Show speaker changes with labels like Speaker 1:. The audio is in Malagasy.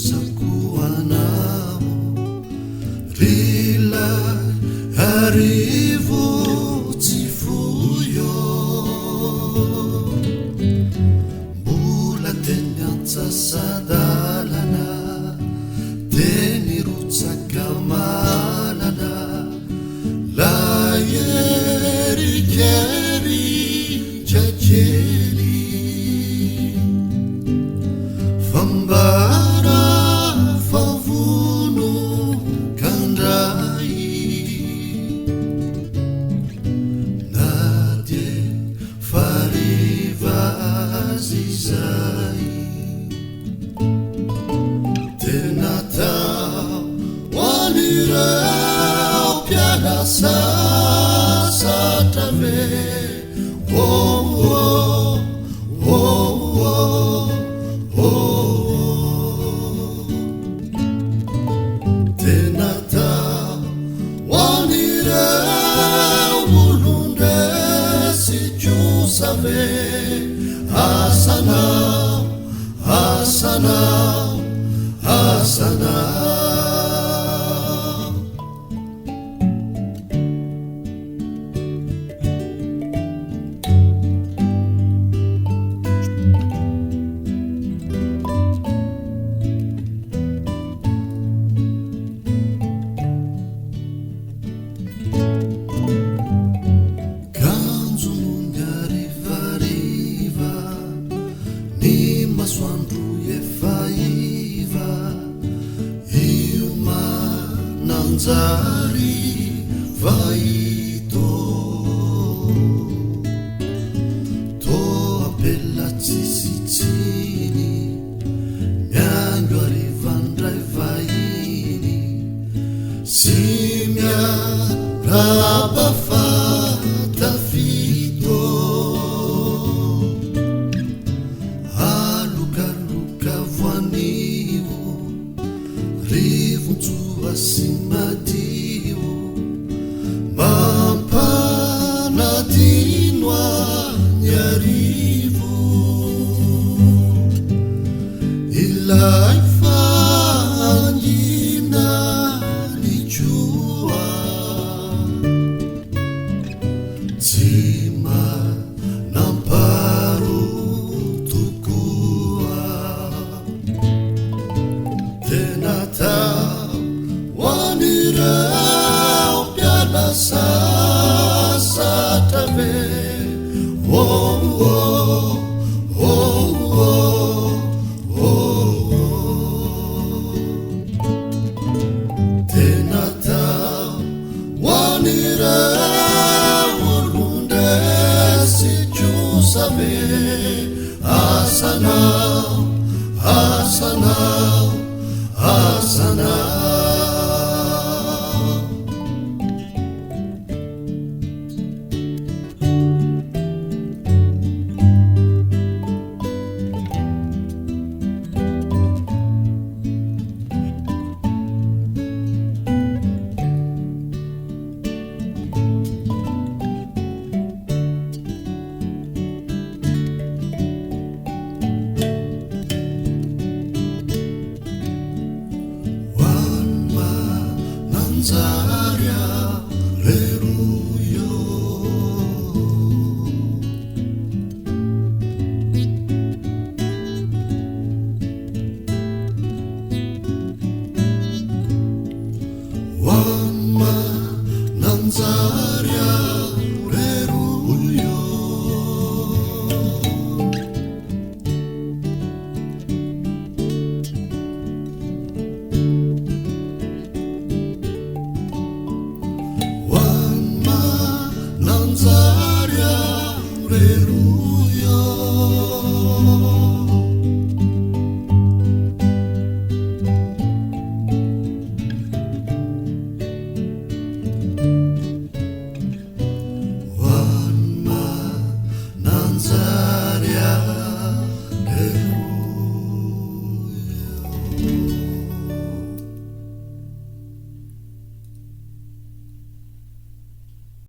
Speaker 1: zakoanamo rilay arivo tsy foyo mbola teny antsasadalana teny rotsaka malana laerikery jakely fambara favono kandray nadie farivazy zay tena tao hoan'ireo mpianasa satra ve tena tao hoan'ireo olondresy kosa ve asanao asanao asanao masoandro efaiva io mananjary vaito to apela tsisitsiny miango arivandray vahiny sy miaraba fatafito rivonjoa sy madio mampanadino any arivo ilay fangina lijoa tsy manamparo tokoa tena tao hoan'ireo mpianasa satra ve tena tao hoan'ireo olondresy kosa ve asanao asanao asanao Zaria leruyo wanma nanzaria